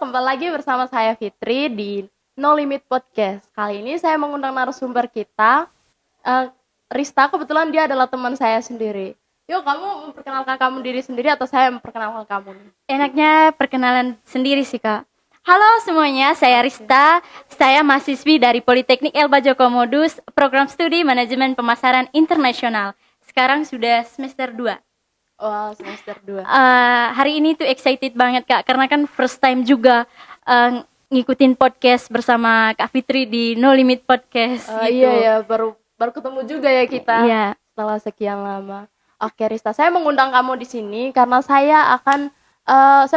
kembali lagi bersama saya Fitri di No Limit Podcast. Kali ini saya mengundang narasumber kita, eh, Rista. Kebetulan dia adalah teman saya sendiri. Yuk, kamu memperkenalkan kamu diri sendiri atau saya memperkenalkan kamu nih? Enaknya perkenalan sendiri sih, Kak. Halo semuanya, saya Rista. Saya mahasiswi dari Politeknik Elba Joko Modus, program studi Manajemen Pemasaran Internasional. Sekarang sudah semester 2. Wah, semester 2. Hari ini tuh excited banget, Kak, karena kan first time juga ngikutin podcast bersama Kak Fitri di No Limit Podcast gitu. Iya ya, baru ketemu juga ya kita Iya. setelah sekian lama. Oke Rista, saya mengundang kamu di sini karena saya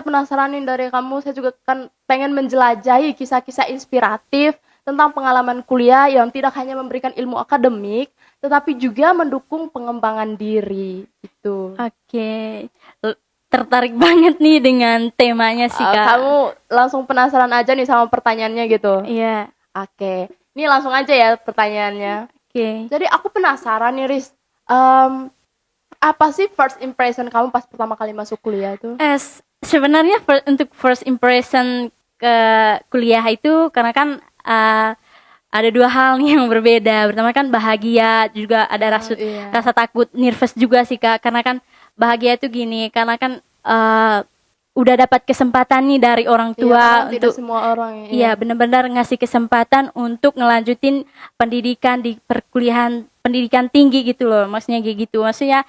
penasaran nih dari kamu. Saya juga kan pengen menjelajahi kisah-kisah inspiratif tentang pengalaman kuliah yang tidak hanya memberikan ilmu akademik, tetapi juga mendukung pengembangan diri. Gitu. Oke. Tertarik banget nih dengan temanya sih, Kak. Kamu langsung penasaran aja nih sama pertanyaannya gitu? Iya. Oke, ini langsung aja ya pertanyaannya. Oke. Jadi aku penasaran nih Riz, apa sih first impression kamu pas pertama kali masuk kuliah itu? Sebenarnya untuk first impression ke kuliah itu karena kan ada dua hal nih yang berbeda. Pertama kan bahagia, juga ada Iya. rasa takut, nervous juga sih, Kak. Karena kan bahagia itu gini, karena kan udah dapat kesempatan nih dari orang tua tidak untuk semua orang ya. Iya, benar-benar ngasih kesempatan untuk ngelanjutin pendidikan di perkuliahan, pendidikan tinggi gitu loh. Maksudnya kayak gitu. Maksudnya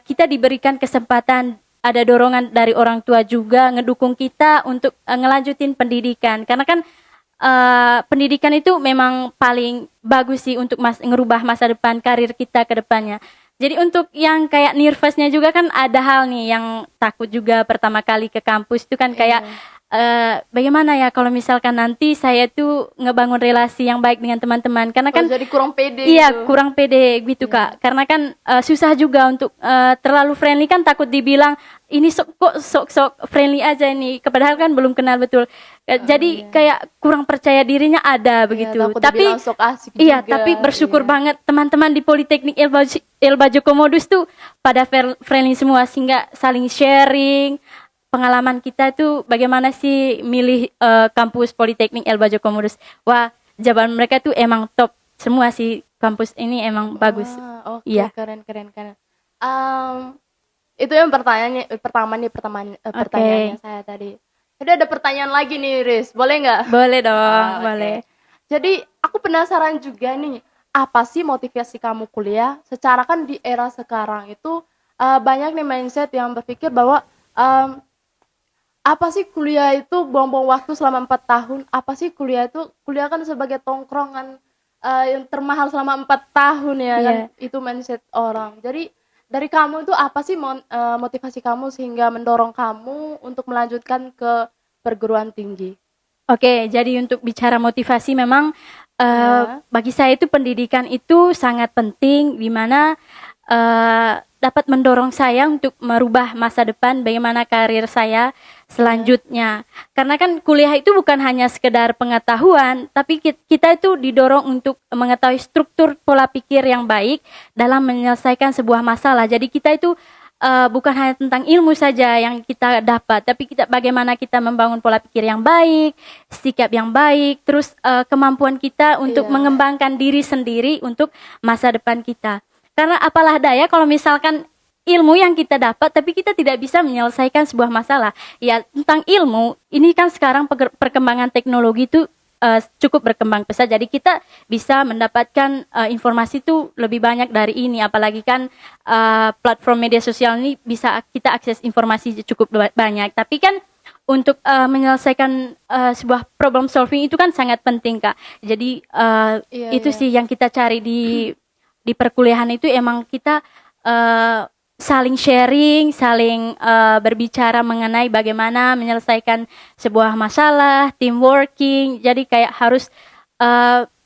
kita diberikan kesempatan, ada dorongan dari orang tua juga ngedukung kita untuk ngelanjutin pendidikan. Karena kan pendidikan itu memang paling bagus sih untuk ngerubah masa depan karir kita ke depannya. Jadi untuk yang kayak nervousnya juga kan ada hal nih yang takut juga pertama kali ke kampus itu kan kayak bagaimana ya kalau misalkan nanti saya tuh ngebangun relasi yang baik dengan teman-teman, karena kan jadi kurang pede. Iya, gitu. kurang pede gitu, Kak. Karena kan susah juga untuk terlalu friendly, kan takut dibilang ini sok friendly aja nih, padahal kan belum kenal betul. Jadi kayak kurang percaya dirinya ada begitu. Tapi sok asik iya, juga. tapi bersyukur banget teman-teman di Politeknik Elba Joko Modus tuh pada friendly semua, sehingga saling sharing pengalaman kita tuh bagaimana sih milih kampus Politeknik Elba Joko Modus. Wah, jawaban mereka tuh emang top semua sih, kampus ini emang bagus. Oke, Iya. keren. Itu yang pertanyaannya saya tadi. Jadi ada pertanyaan lagi nih, Riz. Boleh nggak? Boleh dong, Okay. boleh. Jadi aku penasaran juga nih, apa sih motivasi kamu kuliah? Secara kan di era sekarang itu banyak nih mindset yang berpikir bahwa apa sih kuliah itu buang-buang waktu selama 4 tahun? Apa sih kuliah kan sebagai tongkrongan yang termahal selama 4 tahun ya kan? Itu mindset orang. Jadi dari kamu itu apa sih motivasi kamu sehingga mendorong kamu untuk melanjutkan ke perguruan tinggi? Oke, jadi untuk bicara motivasi memang bagi saya itu pendidikan itu sangat penting, di mana dapat mendorong saya untuk merubah masa depan, bagaimana karir saya selanjutnya. Karena kan kuliah itu bukan hanya sekedar pengetahuan, tapi kita itu didorong untuk mengetahui struktur pola pikir yang baik dalam menyelesaikan sebuah masalah. Jadi kita itu bukan hanya tentang ilmu saja yang kita dapat, tapi bagaimana kita membangun pola pikir yang baik, sikap yang baik, terus kemampuan kita untuk mengembangkan diri sendiri untuk masa depan kita. Karena apalah daya kalau misalkan ilmu yang kita dapat tapi kita tidak bisa menyelesaikan sebuah masalah. Ya, tentang ilmu ini kan sekarang perkembangan teknologi itu cukup berkembang pesat, jadi kita bisa mendapatkan informasi itu lebih banyak dari ini, apalagi kan platform media sosial ini bisa kita akses informasi cukup banyak. Tapi kan untuk menyelesaikan sebuah problem solving itu kan sangat penting, Kak. Jadi itu sih yang kita cari di perkuliahan itu, emang kita saling sharing, saling berbicara mengenai bagaimana menyelesaikan sebuah masalah, team working. Jadi kayak harus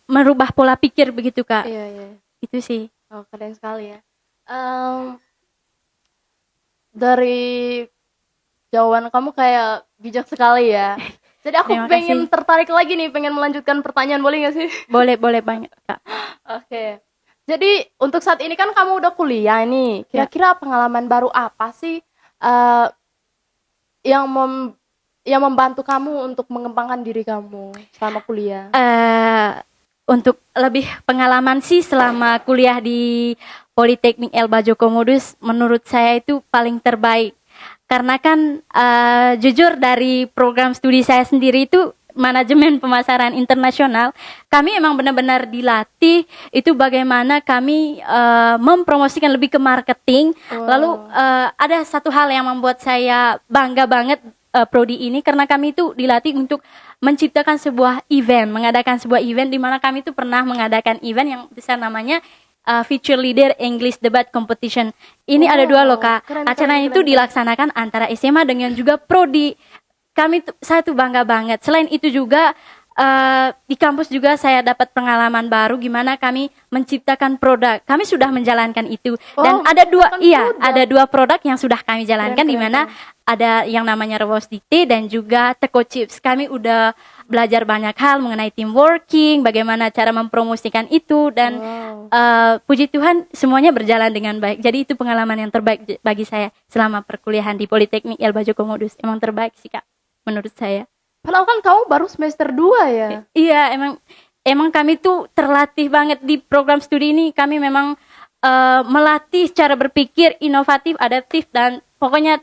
merubah pola pikir begitu, Kak. Iya. Itu sih. Oh, keren sekali ya. Dari jawaban kamu kayak bijak sekali ya. Jadi aku pengen tertarik lagi nih, pengen melanjutkan pertanyaan, boleh nggak sih? Boleh banget, Kak. Oke. Jadi untuk saat ini kan kamu udah kuliah nih. Kira-kira pengalaman baru apa sih yang yang membantu kamu untuk mengembangkan diri kamu selama kuliah? Untuk lebih pengalaman sih selama kuliah di Politeknik Elba Joko Modus, menurut saya itu paling terbaik. Karena kan jujur dari program studi saya sendiri itu manajemen pemasaran internasional, kami emang benar-benar dilatih itu bagaimana kami mempromosikan lebih ke marketing. Lalu ada satu hal yang membuat saya bangga banget prodi ini, karena kami itu dilatih untuk menciptakan sebuah event, mengadakan sebuah event di mana kami itu pernah mengadakan event yang besar namanya Future Leader English Debat Competition. Ini ada 2 loh Kak. Acara itu dilaksanakan antara SMA dengan juga prodi. Saya tuh bangga banget. Selain itu juga di kampus juga saya dapat pengalaman baru gimana kami menciptakan produk. Kami sudah menjalankan itu dan ada 2 ada 2 produk yang sudah kami jalankan, di mana ada yang namanya Rewos Dikte dan juga Teko Chips. Kami udah belajar banyak hal mengenai team working, bagaimana cara mempromosikan itu, dan puji Tuhan semuanya berjalan dengan baik. Jadi itu pengalaman yang terbaik bagi saya selama perkuliahan di Politeknik Elba Joko Modus. Emang terbaik sih Kak, menurut saya. Padahal kan kamu baru semester 2 ya? Iya, emang kami tuh terlatih banget di program studi ini. Kami memang melatih cara berpikir inovatif, adaptif, dan pokoknya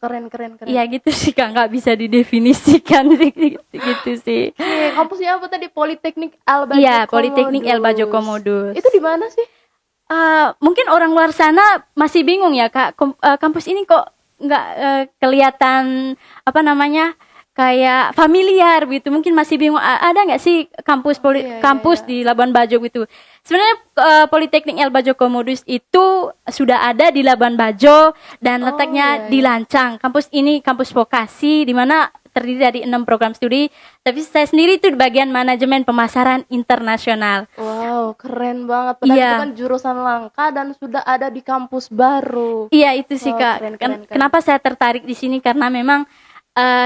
keren. Iya gitu sih Kak, nggak bisa didefinisikan gitu sih. Kampusnya apa tadi? Politeknik Elba Joko Iya, Politeknik Elba Joko Modus. Itu di mana sih? Mungkin orang luar sana masih bingung ya Kak, kampus ini kok nggak kelihatan kayak familiar gitu, mungkin masih bingung ada nggak sih kampus di Labuan Bajo gitu. Sebenarnya Politeknik Elba Joko Modus itu sudah ada di Labuan Bajo dan letaknya di Lancang. Kampus ini kampus vokasi di mana terdiri dari 6 program studi, tapi saya sendiri itu di bagian manajemen pemasaran internasional. Wow, keren banget. Padahal itu kan jurusan langka dan sudah ada di kampus baru. Iya, itu sih Kak. Keren. Kenapa saya tertarik di sini, karena memang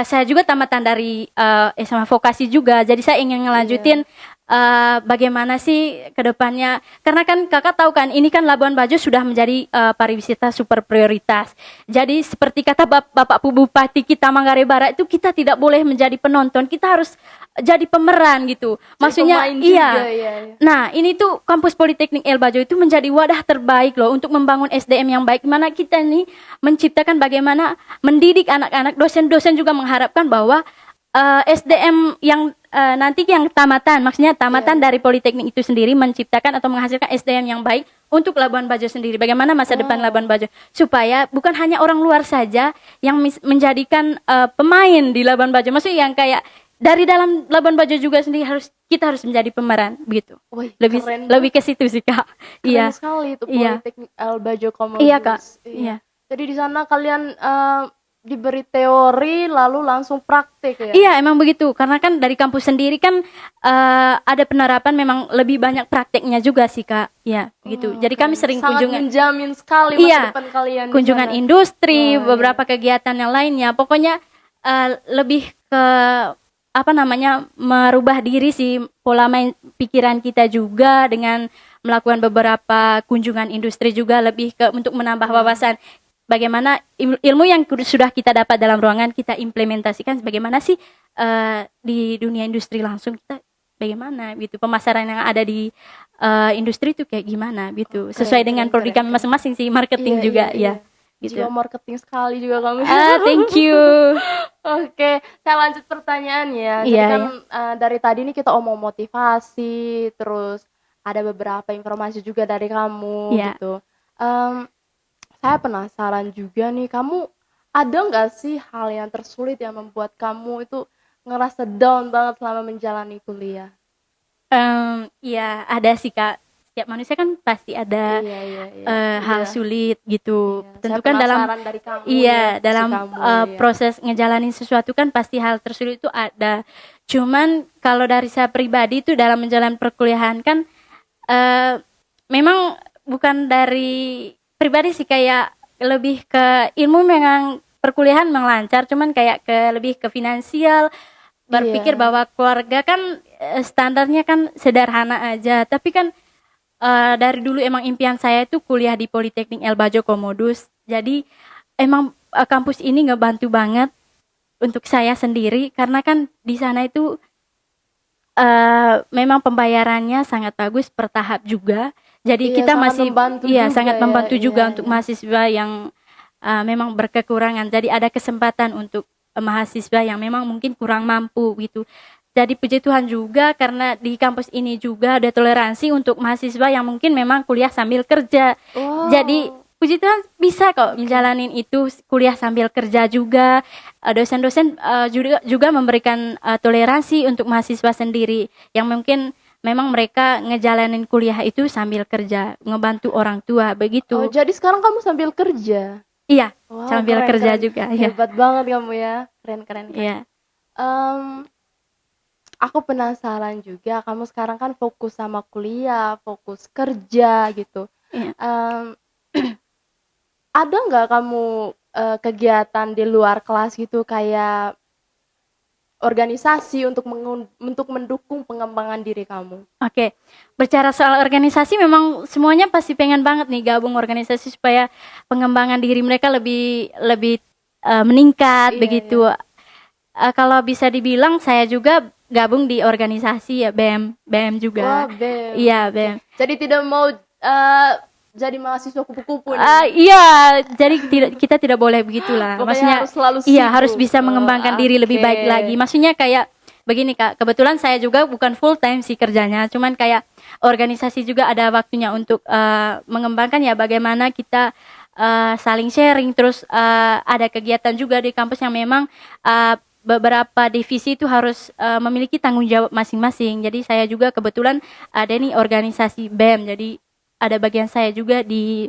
saya juga tamatan dari SMA vokasi juga, jadi saya ingin ngelanjutin bagaimana sih ke depannya, karena kan Kakak tahu kan ini kan Labuan Bajo sudah menjadi pariwisata super prioritas. Jadi seperti kata Bapak Bupati kita Manggarai Barat itu, kita tidak boleh menjadi penonton, kita harus jadi pemeran gitu. Maksudnya iya. Nah, ini tuh kampus Politeknik Elba Joko itu menjadi wadah terbaik loh untuk membangun SDM yang baik, mana kita nih menciptakan bagaimana mendidik anak-anak. Dosen-dosen juga mengharapkan bahwa SDM yang nanti yang maksudnya tamatan dari Politeknik itu sendiri menciptakan atau menghasilkan SDM yang baik untuk Labuan Bajo sendiri. Bagaimana masa depan Labuan Bajo, supaya bukan hanya orang luar saja yang menjadikan pemain di Labuan Bajo, maksudnya yang kayak dari dalam Labuan Bajo juga sendiri kita harus menjadi pemeran begitu. Lebih ke situ sih Kak. Keren sekali itu Politeknik Elba Joko Modus. Iya Kak. Iya. Jadi di sana kalian diberi teori lalu langsung praktik ya? Iya, emang begitu. Karena kan dari kampus sendiri kan ada penerapan, memang lebih banyak prakteknya juga sih Kak. Iya, begitu. Jadi kami sering kunjungan. Sangat menjamin sekali masa depan kalian. Kunjungan industri, beberapa kegiatan yang lainnya. Pokoknya lebih ke merubah diri sih, pola main pikiran kita juga dengan melakukan beberapa kunjungan industri juga, lebih ke untuk menambah wawasan. Bagaimana ilmu yang sudah kita dapat dalam ruangan kita implementasikan bagaimana sih di dunia industri langsung, kita bagaimana gitu, pemasaran yang ada di industri itu kayak gimana gitu, sesuai dengan produk kami masing-masing sih, marketing juga ya. Gitu. Juga marketing sekali juga kamu. Thank you. Oke, saya lanjut pertanyaannya. Jadi kan dari tadi nih kita omong motivasi, terus ada beberapa informasi juga dari kamu gitu. Saya penasaran juga nih, kamu ada nggak sih hal yang tersulit yang membuat kamu itu ngerasa down banget selama menjalani kuliah? Ya ada sih Kak. Setiap manusia kan pasti ada hal sulit gitu. Tentu kan dalam proses ngejalanin sesuatu kan pasti hal tersulit itu ada. Cuman kalau dari saya pribadi itu dalam menjalani perkuliahan kan memang bukan dari pribadi sih, kayak lebih ke ilmu, memang perkuliahan memang lancar, cuman kayak lebih ke finansial, berpikir bahwa keluarga kan standarnya kan sederhana aja, tapi kan dari dulu emang impian saya itu kuliah di Politeknik Elba Joko Modus. Jadi emang kampus ini ngebantu banget untuk saya sendiri karena kan di sana itu memang pembayarannya sangat bagus per tahap juga. Jadi Iya, kita sangat masih membantu juga sangat ya. membantu Iya, juga untuk iya. mahasiswa yang memang berkekurangan. Jadi ada kesempatan untuk mahasiswa yang memang mungkin kurang mampu gitu. Jadi puji Tuhan juga karena di kampus ini juga ada toleransi untuk mahasiswa yang mungkin memang kuliah sambil kerja. Jadi Wow. puji Tuhan bisa kok Oke. menjalanin itu kuliah sambil kerja juga. Dosen-dosen juga memberikan toleransi untuk mahasiswa sendiri yang mungkin memang mereka ngejalanin kuliah itu sambil kerja, ngebantu orang tua Oh, begitu. jadi sekarang kamu sambil kerja? Iya, Wow, sambil keren, kerja keren. juga, ya. Hebat banget kamu ya. Keren, keren, keren. Iya. Em, aku penasaran juga, kamu sekarang kan fokus sama kuliah, fokus kerja gitu. Iya. Em, ada nggak kamu kegiatan di luar kelas gitu kayak organisasi untuk mendukung pengembangan diri kamu? Oke, bicara soal organisasi memang semuanya pasti pengen banget nih gabung organisasi supaya pengembangan diri mereka lebih lebih meningkat Iya, begitu. iya. Kalau bisa dibilang saya juga gabung di organisasi ya BEM Wah, juga. BEM. Iya, BEM. Jadi tidak mau jadi mahasiswa kupu-kupu nih. Iya, jadi kita tidak boleh begitulah. Pokoknya Maksudnya harus selalu iya sibuk. harus bisa Oh, mengembangkan diri lebih oke. baik lagi. Maksudnya kayak begini Kak, kebetulan saya juga bukan full time sih kerjanya, cuman kayak organisasi juga ada waktunya untuk mengembangkan ya bagaimana kita saling sharing, terus ada kegiatan juga di kampus yang memang beberapa divisi itu harus memiliki tanggung jawab masing-masing. Jadi saya juga kebetulan ada nih organisasi BEM, jadi ada bagian saya juga di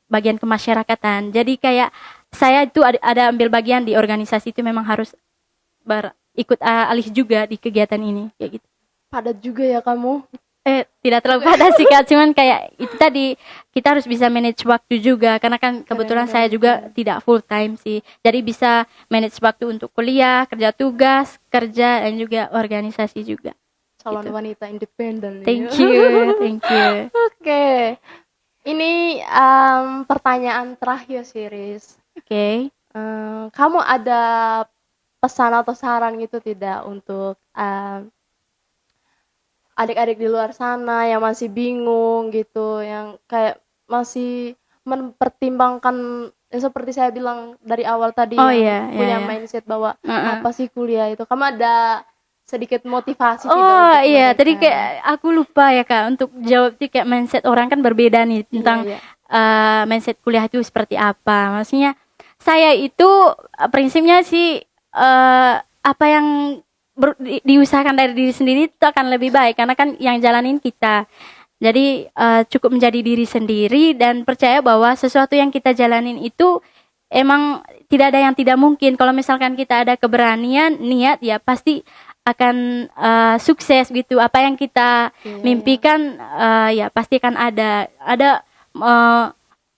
bagian kemasyarakatan. Jadi kayak saya itu ada ambil bagian di organisasi itu memang harus ikut alih juga di kegiatan ini kayak gitu. Padat juga ya kamu. Tidak terlalu padat sih Kak, cuman kayak itu tadi kita harus bisa manage waktu juga karena kan kebetulan saya juga tidak full time sih. Jadi bisa manage waktu untuk kuliah, kerja tugas, kerja dan juga organisasi juga. Calon Gitu. wanita independen. Thank you, thank you. Oke. Ini pertanyaan terakhir sih, Riz. Oke. Kamu ada pesan atau saran gitu tidak untuk adik-adik di luar sana yang masih bingung gitu, yang kayak masih mempertimbangkan seperti saya bilang dari awal tadi Oh, yang iya, punya iya. mindset bahwa apa sih kuliah itu? Kamu ada sedikit motivasi tidak Oh untuk iya, mereka? tadi kayak aku lupa ya Kak untuk jawab sih kayak mindset orang kan berbeda nih tentang Iya, iya. mindset kuliah itu seperti apa. Maksudnya saya itu prinsipnya sih apa yang diusahakan dari diri sendiri itu akan lebih baik karena kan yang jalanin kita. Jadi cukup menjadi diri sendiri dan percaya bahwa sesuatu yang kita jalanin itu emang tidak ada yang tidak mungkin. Kalau misalkan kita ada keberanian, niat ya pasti akan sukses gitu. Apa yang kita mimpikan ya pasti akan ada. Ada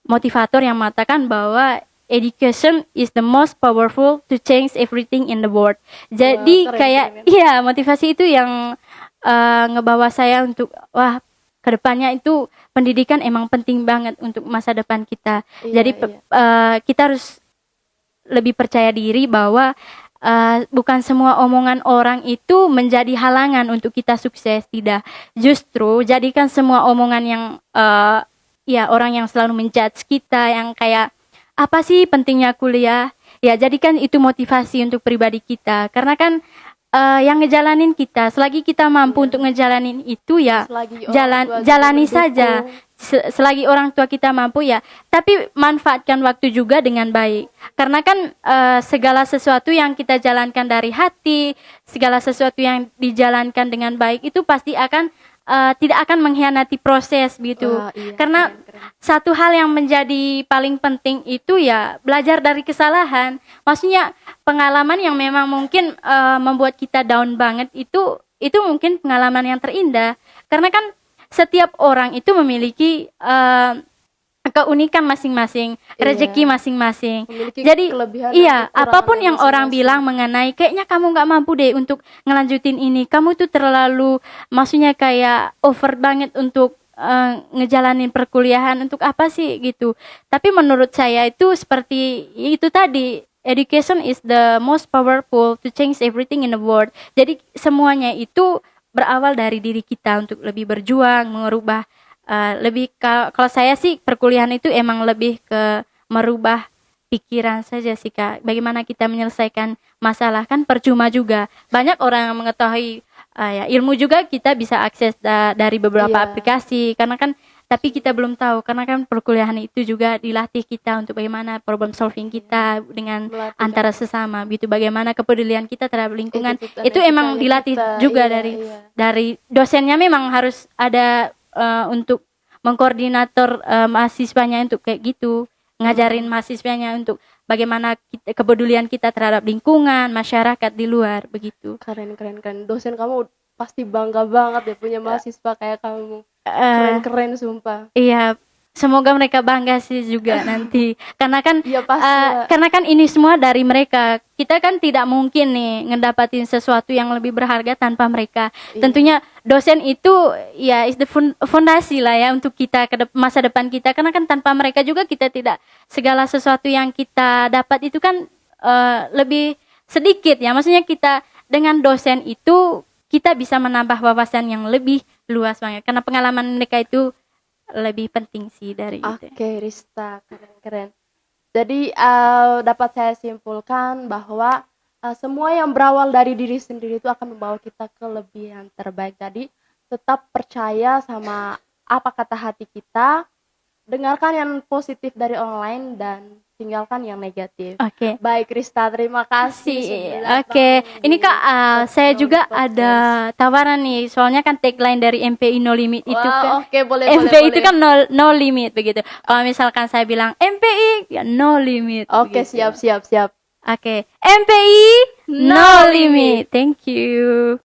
motivator yang mengatakan bahwa education is the most powerful to change everything in the world. Jadi Wah, keren, kayak keren. iya motivasi itu yang ngebawa saya untuk wah kedepannya itu pendidikan emang penting banget untuk masa depan kita. Iya, Jadi iya. kita harus lebih percaya diri bahwa bukan semua omongan orang itu menjadi halangan untuk kita sukses, tidak. Justru jadikan semua omongan yang ya orang yang selalu menjudge kita yang kayak apa sih pentingnya kuliah? Ya jadikan itu motivasi untuk pribadi kita. Karena kan yang ngejalanin kita, selagi kita mampu untuk ngejalanin itu ya jalani saja. Selagi orang tua kita mampu ya, tapi manfaatkan waktu juga dengan baik. Karena kan segala sesuatu yang kita jalankan dari hati, segala sesuatu yang dijalankan dengan baik itu pasti akan tidak akan mengkhianati proses gitu. Wah, iya, Karena keren. satu hal yang menjadi paling penting itu ya belajar dari kesalahan. Maksudnya pengalaman yang memang mungkin membuat kita down banget itu mungkin pengalaman yang terindah. Karena kan setiap orang itu memiliki keunikan masing-masing, rezeki masing-masing. Memiliki Jadi kelebihan iya, dan kekurangan apapun yang orang masing-masing. bilang mengenai kayaknya kamu nggak mampu deh untuk ngelanjutin ini, kamu tuh terlalu, maksudnya kayak over banget untuk ngejalanin perkuliahan, untuk apa sih gitu. Tapi menurut saya itu seperti itu tadi, education is the most powerful to change everything in the world. Jadi semuanya itu berawal dari diri kita untuk lebih berjuang, merubah lebih kalau saya sih perkuliahan itu emang lebih ke merubah pikiran saja sih Kak. Bagaimana kita menyelesaikan masalah, kan percuma juga. Banyak orang yang mengetahui ya ilmu juga kita bisa akses dari beberapa aplikasi karena kan, tapi kita belum tahu karena kan perkuliahan itu juga dilatih kita untuk bagaimana problem solving kita dengan antara sesama gitu, bagaimana kepedulian kita terhadap lingkungan itu emang dilatih juga dari dosennya. Memang harus ada untuk mengkoordinator mahasiswanya untuk kayak gitu, ngajarin mahasiswanya untuk bagaimana kepedulian kita terhadap lingkungan, masyarakat di luar begitu. Keren. Dosen kamu pasti bangga banget ya punya mahasiswa kayak kamu. Keren sumpah. Iya, semoga mereka bangga sih juga nanti. Karena kan karena kan ini semua dari mereka. Kita kan tidak mungkin nih ngedapatin sesuatu yang lebih berharga tanpa mereka. Tentunya dosen itu ya is the fondasi lah ya untuk kita ke masa depan kita. Karena kan tanpa mereka juga kita tidak, segala sesuatu yang kita dapat itu kan lebih sedikit ya. Maksudnya kita dengan dosen itu kita bisa menambah wawasan yang lebih luas banget. Karena pengalaman mereka itu lebih penting sih dari itu. Oke, Rista, keren. Jadi dapat saya simpulkan bahwa semua yang berawal dari diri sendiri itu akan membawa kita ke lebih yang terbaik. Jadi tetap percaya sama apa kata hati kita, dengarkan yang positif dari online dan tinggalkan yang negatif. Oke. Baik Rista, terima kasih. Oke. Ini Kak, saya juga ada tawaran nih. Soalnya kan tagline dari MPI No Limit itu kan. Oke, boleh. Itu kan no limit begitu. Kalau misalkan saya bilang MPI ya no limit. Oke, begitu. siap. Oke. MPI no limit. Thank you.